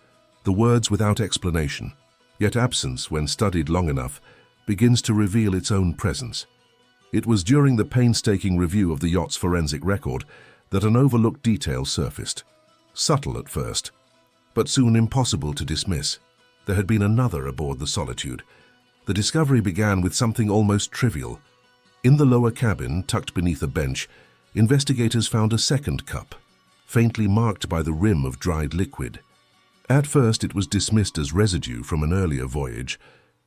the words without explanation. Yet absence, when studied long enough, begins to reveal its own presence. It was during the painstaking review of the yacht's forensic record that an overlooked detail surfaced. Subtle at first, but soon impossible to dismiss. There had been another aboard the Solitude. The discovery began with something almost trivial. In the lower cabin, tucked beneath a bench, investigators found a second cup, faintly marked by the rim of dried liquid. At first it was dismissed as residue from an earlier voyage,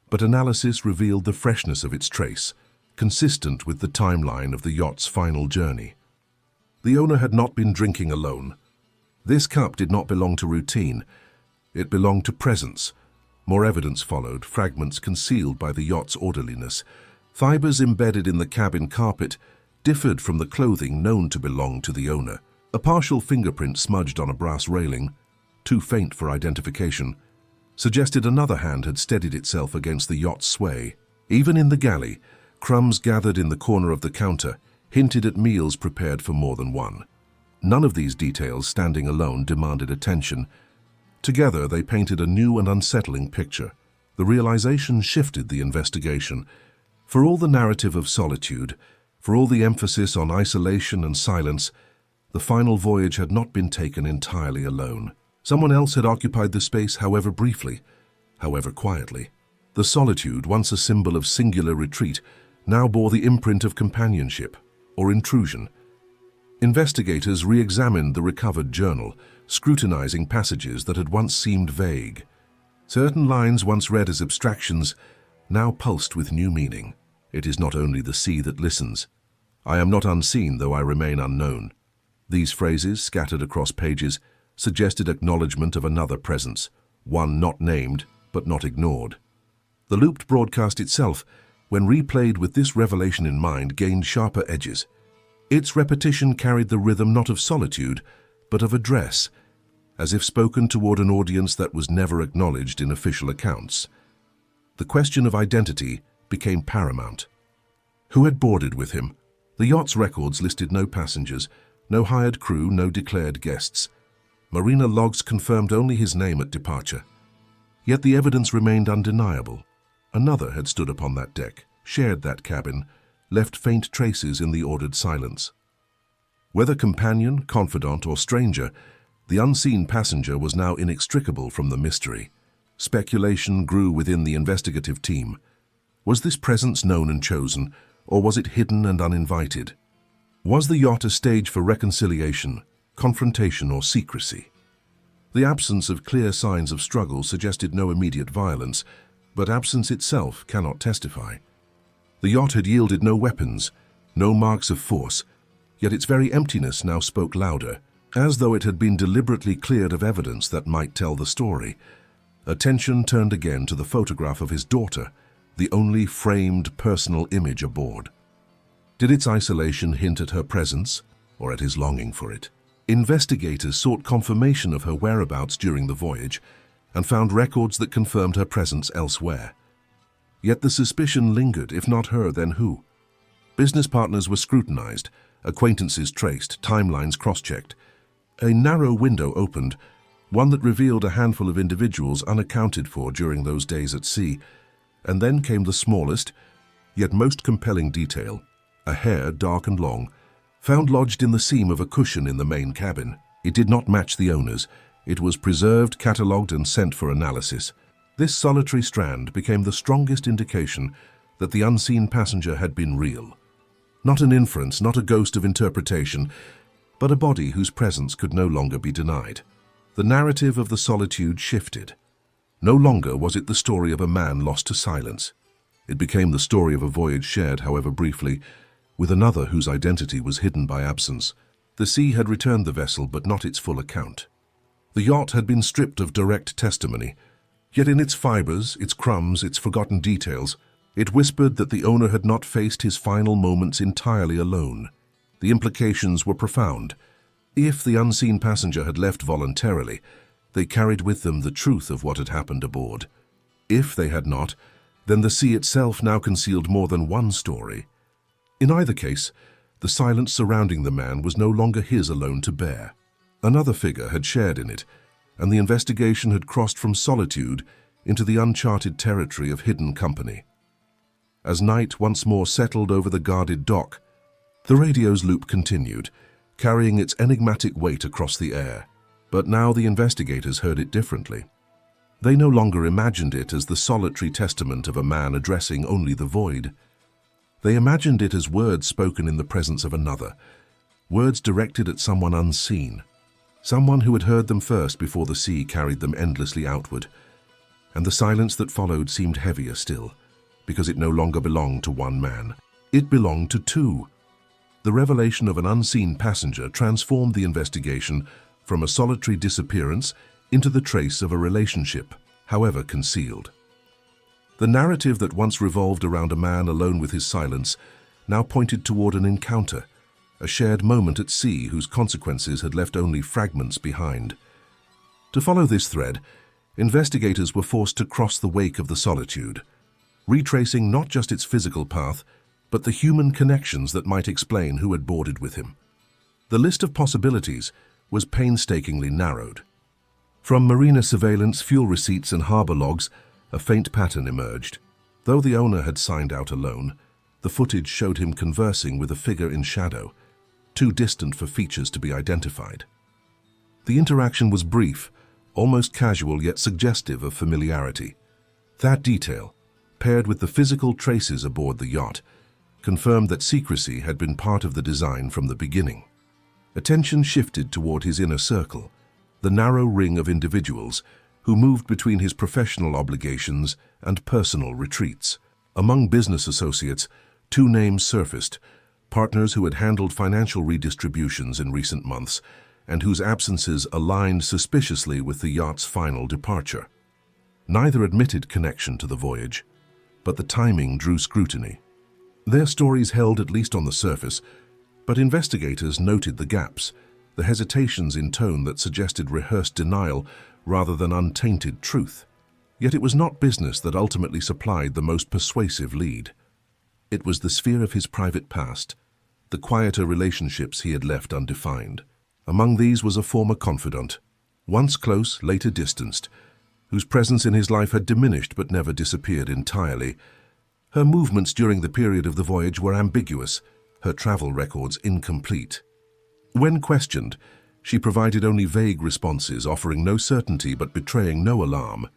but analysis revealed the freshness of its trace, consistent with the timeline of the yacht's final journey. The owner had not been drinking alone. This cup did not belong to routine. It belonged to presence. More evidence followed, fragments concealed by the yacht's orderliness. Fibers embedded in the cabin carpet differed from the clothing known to belong to the owner. A partial fingerprint smudged on a brass railing, too faint for identification, suggested another hand had steadied itself against the yacht's sway. Even in the galley, crumbs gathered in the corner of the counter hinted at meals prepared for more than one. None of these details, standing alone, demanded attention. Together, they painted a new and unsettling picture. The realization shifted the investigation. For all the narrative of solitude, for all the emphasis on isolation and silence, the final voyage had not been taken entirely alone. Someone else had occupied the space, however briefly, however quietly. The Solitude, once a symbol of singular retreat, now bore the imprint of companionship or intrusion. Investigators re-examined the recovered journal, scrutinizing passages that had once seemed vague. Certain lines once read as abstractions now pulsed with new meaning. It is not only the sea that listens. I am not unseen, though I remain unknown. These phrases, scattered across pages, suggested acknowledgement of another presence, one not named but not ignored. The looped broadcast itself, when replayed with this revelation in mind, gained sharper edges. Its repetition carried the rhythm not of solitude, but of address, as if spoken toward an audience that was never acknowledged in official accounts. The question of identity became paramount. Who had boarded with him? The yacht's records listed no passengers, no hired crew, no declared guests. Marina logs confirmed only his name at departure. Yet the evidence remained undeniable. Another had stood upon that deck, shared that cabin, left faint traces in the ordered silence. Whether companion, confidant, or stranger, the unseen passenger was now inextricable from the mystery. Speculation grew within the investigative team. Was this presence known and chosen, or was it hidden and uninvited? Was the yacht a stage for reconciliation, confrontation, or secrecy? The absence of clear signs of struggle suggested no immediate violence, but absence itself cannot testify. The yacht had yielded no weapons, no marks of force, yet its very emptiness now spoke louder. as though it had been deliberately cleared of evidence that might tell the story. Attention turned again to the photograph of his daughter, the only framed personal image aboard. Did its isolation hint at her presence, or at his longing for it? Investigators sought confirmation of her whereabouts during the voyage and found records that confirmed her presence elsewhere. Yet the suspicion lingered. If not her, then who? Business partners were scrutinized, acquaintances traced, timelines cross-checked. A narrow window opened, one that revealed a handful of individuals unaccounted for during those days at sea. And then came the smallest, yet most compelling detail: a hair, dark and long, found lodged in the seam of a cushion in the main cabin. It did not match the owner's. It was preserved, catalogued, and sent for analysis. This solitary strand became the strongest indication that the unseen passenger had been real. Not an inference, not a ghost of interpretation, but a body whose presence could no longer be denied. The narrative of the solitude shifted. No longer was it the story of a man lost to silence. It became the story of a voyage shared, however briefly, with another whose identity was hidden by absence. The sea had returned the vessel, but not its full account. The yacht had been stripped of direct testimony, yet in its fibers, its crumbs, its forgotten details, it whispered that the owner had not faced his final moments entirely alone. The implications were profound. If the unseen passenger had left voluntarily, they carried with them the truth of what had happened aboard. If they had not, then the sea itself now concealed more than one story. In either case, the silence surrounding the man was no longer his alone to bear. Another figure had shared in it, and the investigation had crossed from solitude into the uncharted territory of hidden company. As night once more settled over the guarded dock, the radio's loop continued, carrying its enigmatic weight across the air. But now the investigators heard it differently. They no longer imagined it as the solitary testament of a man addressing only the void. They imagined it as words spoken in the presence of another, words directed at someone unseen, someone who had heard them first before the sea carried them endlessly outward. And the silence that followed seemed heavier still, because it no longer belonged to one man. It belonged to two. The revelation of an unseen passenger transformed the investigation from a solitary disappearance into the trace of a relationship, however concealed. The narrative that once revolved around a man alone with his silence now pointed toward an encounter, a shared moment at sea whose consequences had left only fragments behind. To follow this thread, investigators were forced to cross the wake of the solitude, retracing not just its physical path, but the human connections that might explain who had boarded with him. The list of possibilities was painstakingly narrowed. From marina surveillance, fuel receipts, and harbor logs, a faint pattern emerged. Though the owner had signed out alone, the footage showed him conversing with a figure in shadow, too distant for features to be identified. The interaction was brief, almost casual, yet suggestive of familiarity. That detail, paired with the physical traces aboard the yacht, confirmed that secrecy had been part of the design from the beginning. Attention shifted toward his inner circle, the narrow ring of individuals who moved between his professional obligations and personal retreats. Among business associates, two names surfaced, partners who had handled financial redistributions in recent months and whose absences aligned suspiciously with the yacht's final departure. Neither admitted connection to the voyage, but the timing drew scrutiny. Their stories held, at least on the surface, but investigators noted the gaps, the hesitations in tone that suggested rehearsed denial rather than untainted truth. Yet it was not business that ultimately supplied the most persuasive lead. It was the sphere of his private past, the quieter relationships he had left undefined. Among these was a former confidant, once close, later distanced, whose presence in his life had diminished but never disappeared entirely. Her movements during the period of the voyage were ambiguous, her travel records incomplete. When questioned, she provided only vague responses, offering no certainty but betraying no alarm.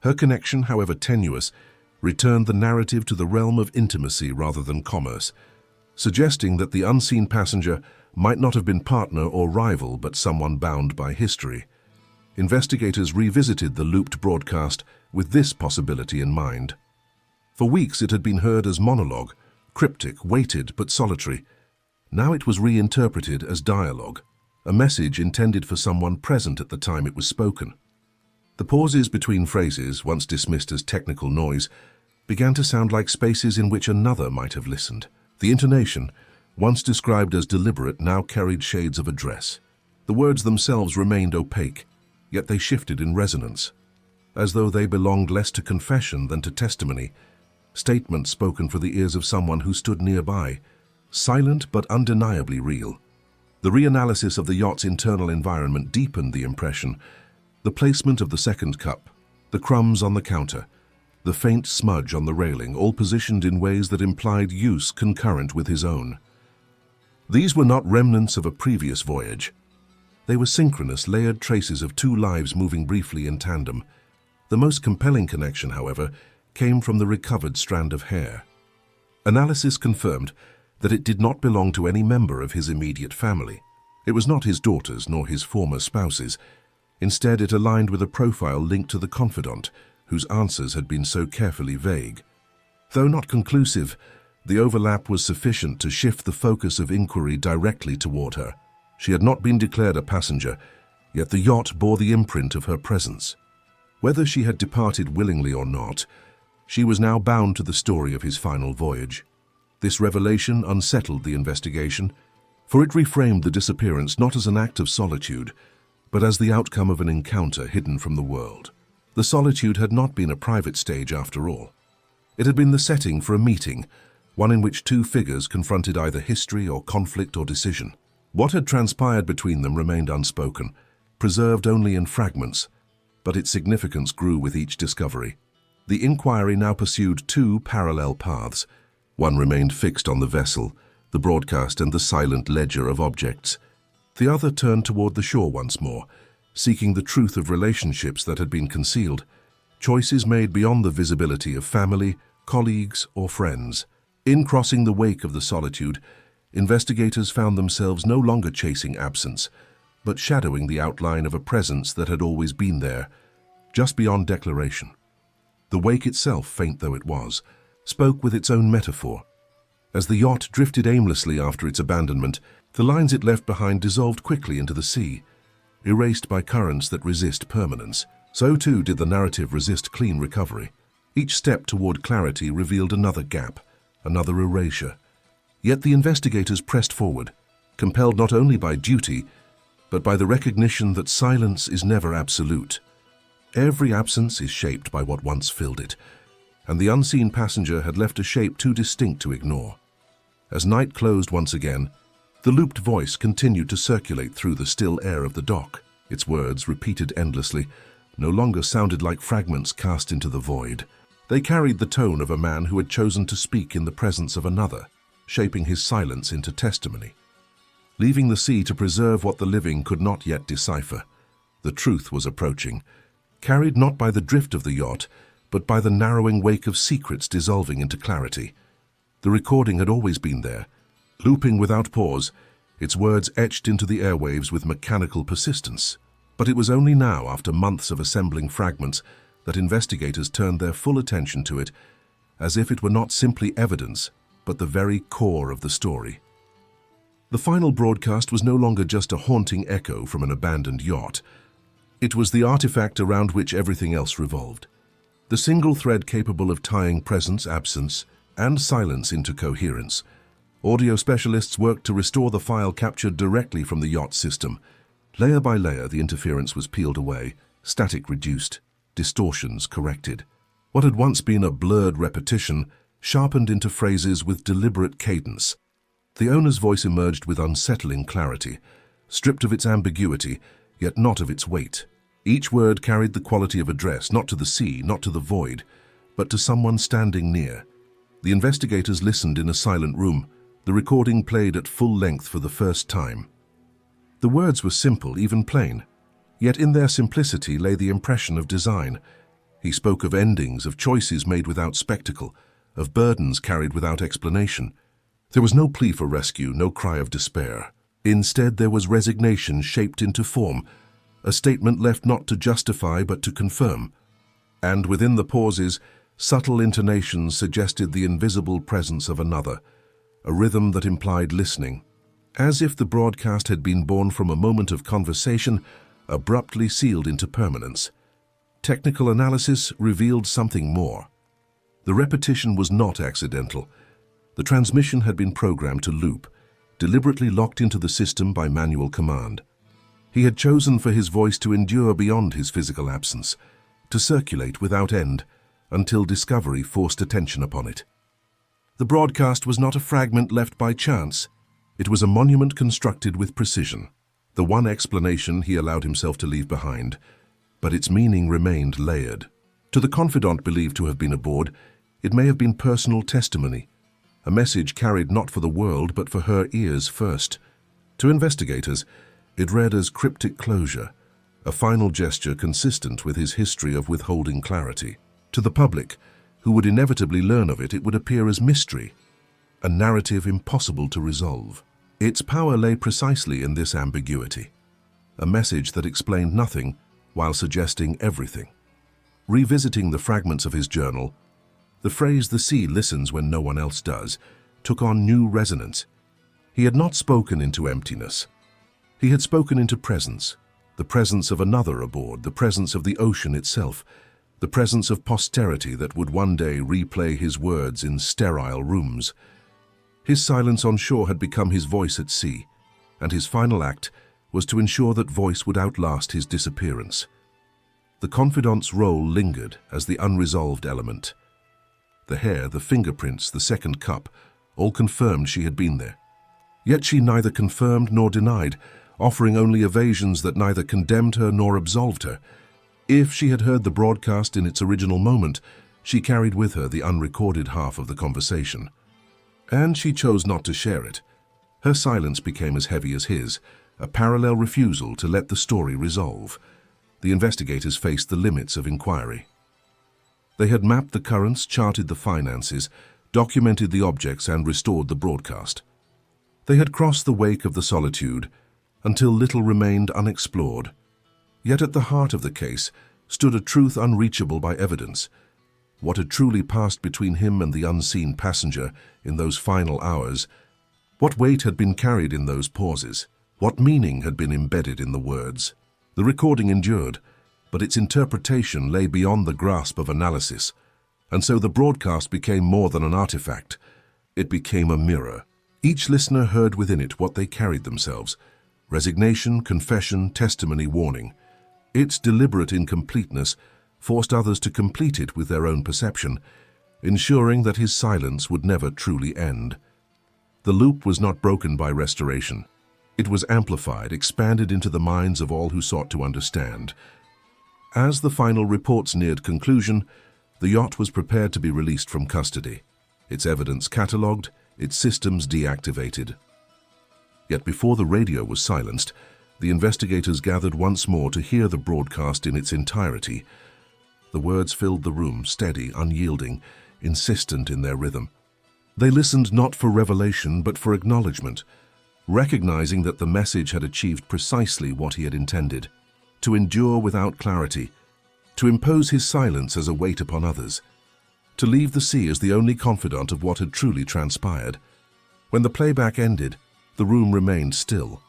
Her connection, however tenuous, returned the narrative to the realm of intimacy rather than commerce, suggesting that the unseen passenger might not have been partner or rival but someone bound by history. Investigators revisited the looped broadcast with this possibility in mind. For weeks it had been heard as monologue, cryptic, weighted but solitary. Now it was reinterpreted as dialogue, a message intended for someone present at the time it was spoken. The pauses between phrases, once dismissed as technical noise, began to sound like spaces in which another might have listened. The intonation, once described as deliberate, now carried shades of address. The words themselves remained opaque, yet they shifted in resonance, as though they belonged less to confession than to testimony, statements spoken for the ears of someone who stood nearby, silent but undeniably real. The reanalysis of the yacht's internal environment deepened the impression. The placement of the second cup, the crumbs on the counter, the faint smudge on the railing, all positioned in ways that implied use concurrent with his own. These were not remnants of a previous voyage. They were synchronous, layered traces of two lives moving briefly in tandem. The most compelling connection, however, came from the recovered strand of hair. Analysis confirmed that it did not belong to any member of his immediate family. It was not his daughter's nor his former spouse's. Instead, it aligned with a profile linked to the confidant, whose answers had been so carefully vague. Though not conclusive, the overlap was sufficient to shift the focus of inquiry directly toward her. She had not been declared a passenger, yet the yacht bore the imprint of her presence. Whether she had departed willingly or not, she was now bound to the story of his final voyage. This revelation unsettled the investigation, for it reframed the disappearance not as an act of solitude, but as the outcome of an encounter hidden from the world. The solitude had not been a private stage after all. It had been the setting for a meeting, one in which two figures confronted either history or conflict or decision. What had transpired between them remained unspoken, preserved only in fragments, but its significance grew with each discovery. The inquiry now pursued two parallel paths. One remained fixed on the vessel, the broadcast and the silent ledger of objects. The other turned toward the shore once more, seeking the truth of relationships that had been concealed, choices made beyond the visibility of family, colleagues, or friends. In crossing the wake of the solitude, investigators found themselves no longer chasing absence, but shadowing the outline of a presence that had always been there, just beyond declaration. The wake itself, faint though it was, spoke with its own metaphor. As the yacht drifted aimlessly after its abandonment, the lines it left behind dissolved quickly into the sea, erased by currents that resist permanence. So too did the narrative resist clean recovery. Each step toward clarity revealed another gap, another erasure. Yet the investigators pressed forward, compelled not only by duty, but by the recognition that silence is never absolute. Every absence is shaped by what once filled it, and the unseen passenger had left a shape too distinct to ignore. As night closed once again, the looped voice continued to circulate through the still air of the dock. Its words, repeated endlessly, no longer sounded like fragments cast into the void. They carried the tone of a man who had chosen to speak in the presence of another, shaping his silence into testimony. Leaving the sea to preserve what the living could not yet decipher, the truth was approaching, carried not by the drift of the yacht, but by the narrowing wake of secrets dissolving into clarity. The recording had always been there, looping without pause, its words etched into the airwaves with mechanical persistence. But it was only now, after months of assembling fragments, that investigators turned their full attention to it, as if it were not simply evidence, but the very core of the story. The final broadcast was no longer just a haunting echo from an abandoned yacht. It was the artifact around which everything else revolved. The single thread capable of tying presence, absence, and silence into coherence. Audio specialists worked to restore the file captured directly from the yacht system. Layer by layer, the interference was peeled away, static reduced, distortions corrected. What had once been a blurred repetition sharpened into phrases with deliberate cadence. The owner's voice emerged with unsettling clarity, stripped of its ambiguity, yet not of its weight. Each word carried the quality of address, not to the sea, not to the void, but to someone standing near. The investigators listened in a silent room, the recording played at full length for the first time. The words were simple, even plain, yet in their simplicity lay the impression of design. He spoke of endings, of choices made without spectacle, of burdens carried without explanation. There was no plea for rescue, no cry of despair. Instead, there was resignation shaped into form, a statement left not to justify but to confirm. And within the pauses, subtle intonations suggested the invisible presence of another, a rhythm that implied listening, as if the broadcast had been born from a moment of conversation abruptly sealed into permanence. Technical analysis revealed something more. The repetition was not accidental. The transmission had been programmed to loop, deliberately locked into the system by manual command. He had chosen for his voice to endure beyond his physical absence, to circulate without end, until discovery forced attention upon it. The broadcast was not a fragment left by chance. It was a monument constructed with precision, the one explanation he allowed himself to leave behind, but its meaning remained layered. To the confidant believed to have been aboard, it may have been personal testimony, a message carried not for the world but for her ears first. To investigators, it read as cryptic closure, a final gesture consistent with his history of withholding clarity. To the public, who would inevitably learn of it, it would appear as mystery, a narrative impossible to resolve. Its power lay precisely in this ambiguity, a message that explained nothing while suggesting everything. Revisiting the fragments of his journal, the phrase "the sea listens when no one else does" took on new resonance. He had not spoken into emptiness. He had spoken into presence, the presence of another aboard, the presence of the ocean itself, the presence of posterity that would one day replay his words in sterile rooms. His silence on shore had become his voice at sea, and his final act was to ensure that voice would outlast his disappearance. The confidant's role lingered as the unresolved element. The hair, the fingerprints, the second cup, all confirmed she had been there. Yet she neither confirmed nor denied, offering only evasions that neither condemned her nor absolved her. If she had heard the broadcast in its original moment, she carried with her the unrecorded half of the conversation. And she chose not to share it. Her silence became as heavy as his, a parallel refusal to let the story resolve. The investigators faced the limits of inquiry. They had mapped the currents, charted the finances, documented the objects, and restored the broadcast. They had crossed the wake of the solitude until little remained unexplored. Yet at the heart of the case stood a truth unreachable by evidence. What had truly passed between him and the unseen passenger in those final hours? What weight had been carried in those pauses? What meaning had been embedded in the words? The recording endured, but its interpretation lay beyond the grasp of analysis, and so the broadcast became more than an artifact. It became a mirror. Each listener heard within it what they carried themselves: resignation, confession, testimony, warning. Its deliberate incompleteness forced others to complete it with their own perception, ensuring that his silence would never truly end. The loop was not broken by restoration. It was amplified, expanded into the minds of all who sought to understand. As the final reports neared conclusion, the yacht was prepared to be released from custody, its evidence catalogued, its systems deactivated. Yet before the radio was silenced, the investigators gathered once more to hear the broadcast in its entirety. The words filled the room, steady, unyielding, insistent in their rhythm. They listened not for revelation but for acknowledgement, recognizing that the message had achieved precisely what he had intended: to endure without clarity, to impose his silence as a weight upon others, to leave the sea as the only confidant of what had truly transpired. When the playback ended, the room remained still.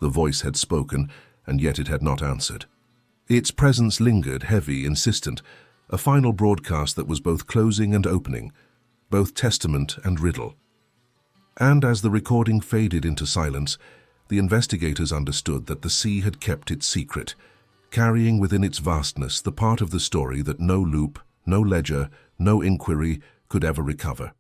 The voice had spoken, and yet it had not answered. Its presence lingered, heavy, insistent, a final broadcast that was both closing and opening, both testament and riddle. And as the recording faded into silence, the investigators understood that the sea had kept its secret, carrying within its vastness the part of the story that no loop, no ledger, no inquiry could ever recover.